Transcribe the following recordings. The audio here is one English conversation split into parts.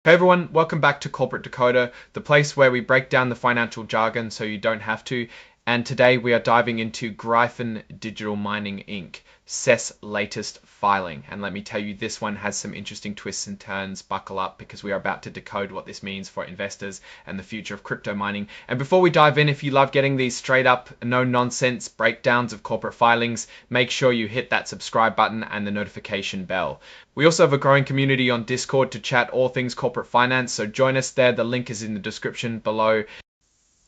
Hey everyone, welcome back to Corporate Decoder, the place where we break down the financial jargon so you don't have to. And today we are diving into Gryphon Digital Mining Inc. CES latest filing. And let me tell you, this one has some interesting twists and turns. Buckle up because we are about to decode what this means for investors and the future of crypto mining. And before we dive in, if you love getting these straight up, no nonsense breakdowns of corporate filings, make sure you hit that subscribe button and the notification bell. We also have a growing community on Discord to chat all things corporate finance, so join us there. The link is in the description below.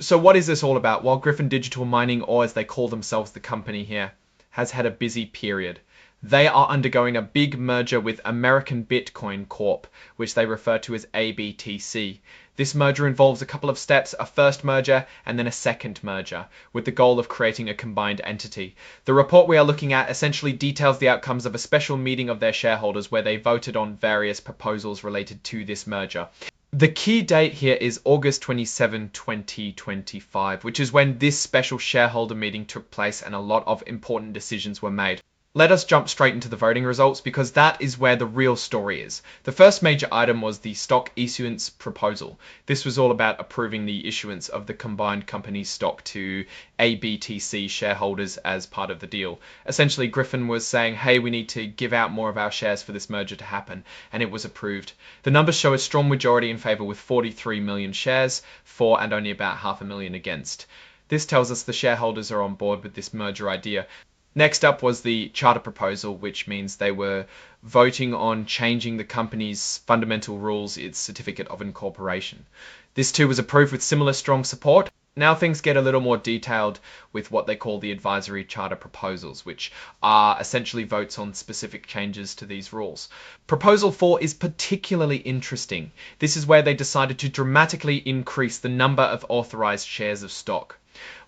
So what is this all about? Well, Gryphon Digital Mining, or as they call themselves, the company here, has had a busy period. They are undergoing a big merger with American Bitcoin Corp, which they refer to as ABTC. This merger involves a couple of steps, a first merger and then a second merger, with the goal of creating a combined entity. The report we are looking at essentially details the outcomes of a special meeting of their shareholders where they voted on various proposals related to this merger. The key date here is August 27, 2025, which is when this special shareholder meeting took place and a lot of important decisions were made. Let us jump straight into the voting results because that is where the real story is. The first major item was the stock issuance proposal. This was all about approving the issuance of the combined company's stock to ABTC shareholders as part of the deal. Essentially, Gryphon was saying, hey, we need to give out more of our shares for this merger to happen, and it was approved. The numbers show a strong majority in favor with 43 million shares for and only about 500,000 against. This tells us the shareholders are on board with this merger idea. Next up was the charter proposal, which means they were voting on changing the company's fundamental rules, its certificate of incorporation. This too was approved with similar strong support. Now things get a little more detailed with what they call the advisory charter proposals, which are essentially votes on specific changes to these rules. Proposal 4 is particularly interesting. This is where they decided to dramatically increase the number of authorized shares of stock.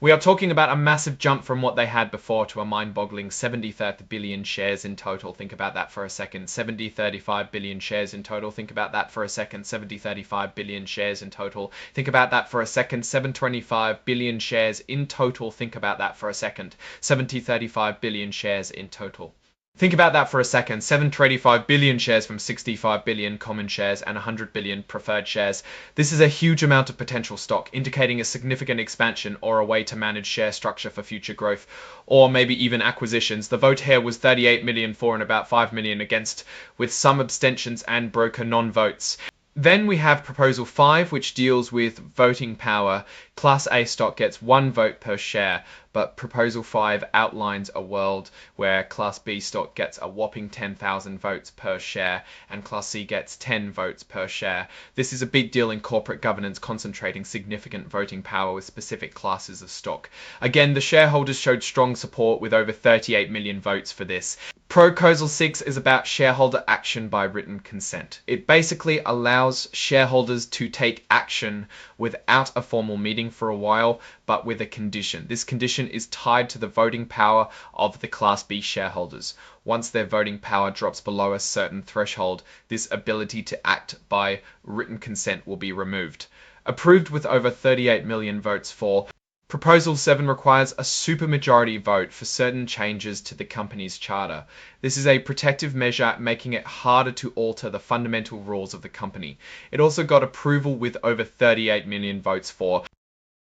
We are talking about a massive jump from what they had before to a mind-boggling 70-30 billion shares in total. Think about that for a second. 70-35 billion shares in total. Think about that for a second. 70-35 billion shares in total. Think about that for a second. 725 billion shares in total. Think about that for a second. 70-35 billion shares in total. Think about that for a second. 725 billion shares from 65 billion common shares and 100 billion preferred shares. This is a huge amount of potential stock, indicating a significant expansion or a way to manage share structure for future growth, or maybe even acquisitions. The vote here was 38 million for and about 5 million against, with some abstentions and broker non-votes. Then we have Proposal 5, which deals with voting power. Class A stock gets 1 vote per share, but Proposal 5 outlines a world where Class B stock gets a whopping 10,000 votes per share and Class C gets 10 votes per share. This is a big deal in corporate governance, concentrating significant voting power with specific classes of stock. Again, the shareholders showed strong support with over 38 million votes for this. Proposal 6 is about shareholder action by written consent. It basically allows shareholders to take action without a formal meeting for a while, but with a condition. This condition is tied to the voting power of the Class B shareholders. Once their voting power drops below a certain threshold, this ability to act by written consent will be removed. Approved with over 38 million votes for, Proposal 7 requires a supermajority vote for certain changes to the company's charter. This is a protective measure, making it harder to alter the fundamental rules of the company. It also got approval with over 38 million votes for.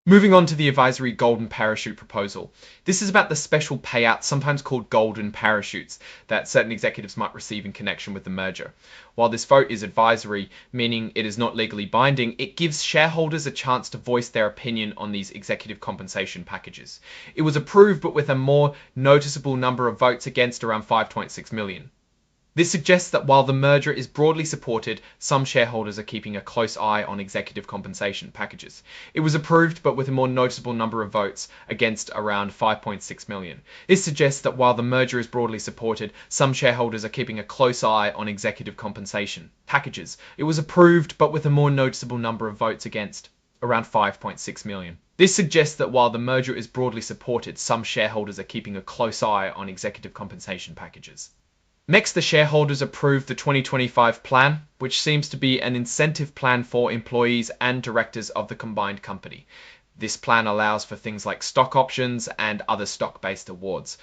Moving on to the advisory golden parachute proposal. This is about the special payout, sometimes called golden parachutes, that certain executives might receive in connection with the merger. While this vote is advisory, meaning it is not legally binding, it gives shareholders a chance to voice their opinion on these executive compensation packages. It was approved, but with a more noticeable number of votes against, around 5.6 million. This suggests that while the merger is broadly supported, some shareholders are keeping a close eye on executive compensation packages. It was approved, but with a more noticeable number of votes against, around 5.6 million. This suggests that while the merger is broadly supported, some shareholders are keeping a close eye on executive compensation packages. It was approved, but with a more noticeable number of votes against, around 5.6 million. This suggests that while the merger is broadly supported, some shareholders are keeping a close eye on executive compensation packages. Next, the shareholders approved the 2025 plan, which seems to be an incentive plan for employees and directors of the combined company. This plan allows for things like stock options and other stock-based awards.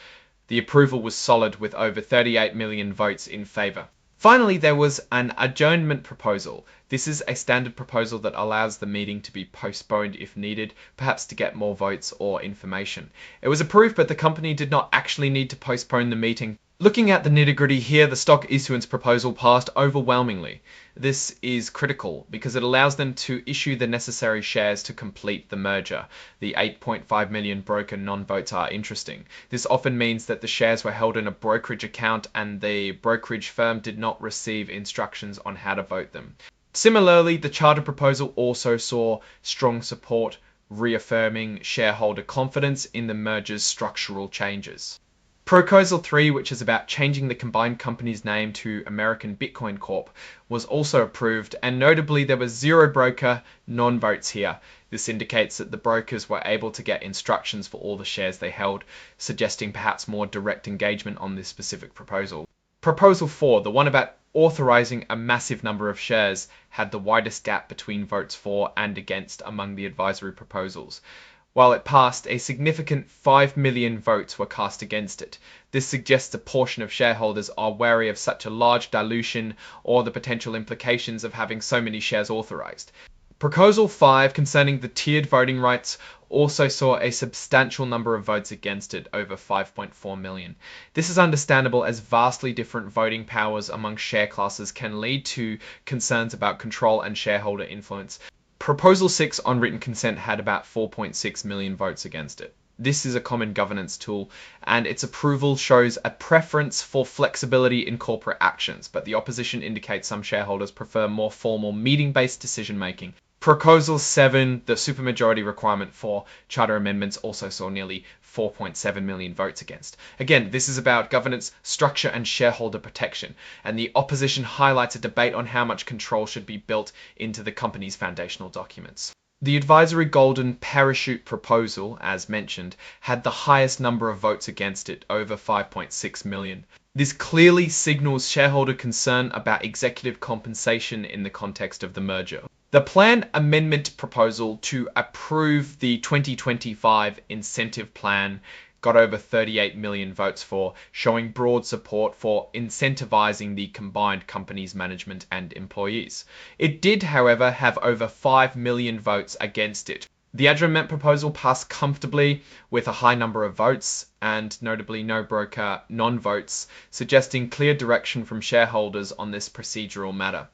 The approval was solid with over 38 million votes in favor. Finally, there was an adjournment proposal. This is a standard proposal that allows the meeting to be postponed if needed, perhaps to get more votes or information. It was approved, but the company did not actually need to postpone the meeting. Looking at the nitty-gritty here, the stock issuance proposal passed overwhelmingly. This is critical because it allows them to issue the necessary shares to complete the merger. The 8.5 million broker non-votes are interesting. This often means that the shares were held in a brokerage account and the brokerage firm did not receive instructions on how to vote them. Similarly, the charter proposal also saw strong support, reaffirming shareholder confidence in the merger's structural changes. Proposal 3, which is about changing the combined company's name to American Bitcoin Corp, was also approved, and notably there was 0 broker non-votes here. This indicates that the brokers were able to get instructions for all the shares they held, suggesting perhaps more direct engagement on this specific proposal. Proposal 4, the one about authorizing a massive number of shares, had the widest gap between votes for and against among the advisory proposals. While it passed, a significant 5 million votes were cast against it. This suggests a portion of shareholders are wary of such a large dilution or the potential implications of having so many shares authorized. Proposal 5, concerning the tiered voting rights, also saw a substantial number of votes against it, over 5.4 million. This is understandable as vastly different voting powers among share classes can lead to concerns about control and shareholder influence. Proposal 6 on written consent had about 4.6 million votes against it. This is a common governance tool, and its approval shows a preference for flexibility in corporate actions, but the opposition indicates some shareholders prefer more formal meeting-based decision-making. Proposal 7, the supermajority requirement for charter amendments, also saw nearly 4.7 million votes against. Again, this is about governance, structure, and shareholder protection, and the opposition highlights a debate on how much control should be built into the company's foundational documents. The advisory golden parachute proposal, as mentioned, had the highest number of votes against it, over 5.6 million. This clearly signals shareholder concern about executive compensation in the context of the merger. The plan amendment proposal to approve the 2025 incentive plan got over 38 million votes for, showing broad support for incentivizing the combined company's management and employees. It did, however, have over 5 million votes against it. The adjournment proposal passed comfortably with a high number of votes, and notably no broker non-votes, suggesting clear direction from shareholders on this procedural matter.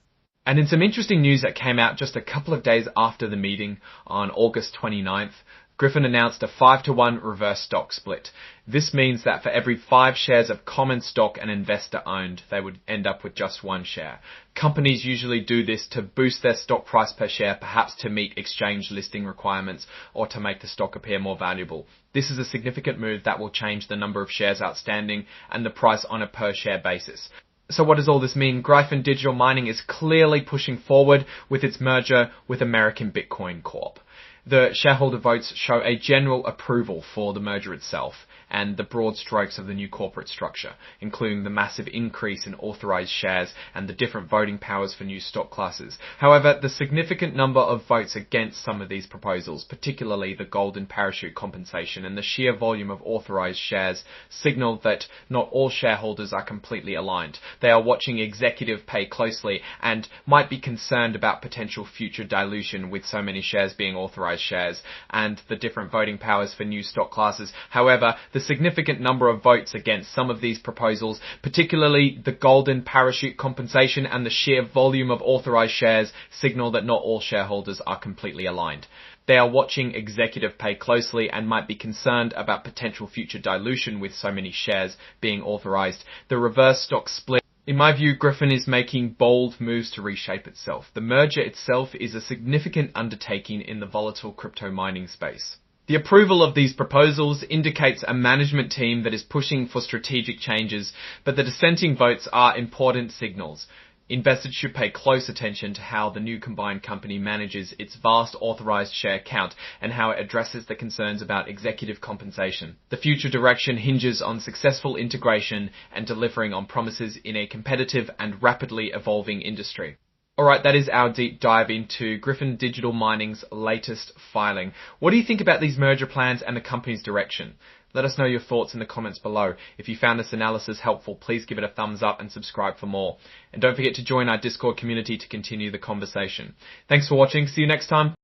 And in some interesting news that came out just a couple of days after the meeting on August 29th, Gryphon announced a 5-to-1 reverse stock split. This means that for every 5 shares of common stock an investor owned, they would end up with just 1 share. Companies usually do this to boost their stock price per share, perhaps to meet exchange listing requirements or to make the stock appear more valuable. This is a significant move that will change the number of shares outstanding and the price on a per share basis. So what does all this mean? Gryphon Digital Mining is clearly pushing forward with its merger with American Bitcoin Corp. The shareholder votes show a general approval for the merger itself and the broad strokes of the new corporate structure, including the massive increase in authorized shares and the different voting powers for new stock classes. However, the significant number of votes against some of these proposals, particularly the golden parachute compensation and the sheer volume of authorized shares, signal that not all shareholders are completely aligned. They are watching executive pay closely and might be concerned about potential future dilution with so many shares being authorized shares and the different voting powers for new stock classes. However, the significant number of votes against some of these proposals, particularly the golden parachute compensation and the sheer volume of authorized shares, signal that not all shareholders are completely aligned. They are watching executive pay closely and might be concerned about potential future dilution with so many shares being authorized. The reverse stock split. In my view, Gryphon is making bold moves to reshape itself. The merger itself is a significant undertaking in the volatile crypto mining space. The approval of these proposals indicates a management team that is pushing for strategic changes, but the dissenting votes are important signals. Investors should pay close attention to how the new combined company manages its vast authorized share count and how it addresses the concerns about executive compensation. The future direction hinges on successful integration and delivering on promises in a competitive and rapidly evolving industry. Alright, that is our deep dive into Gryphon Digital Mining's latest filing. What do you think about these merger plans and the company's direction? Let us know your thoughts in the comments below. If you found this analysis helpful, please give it a thumbs up and subscribe for more. And don't forget to join our Discord community to continue the conversation. Thanks for watching. See you next time.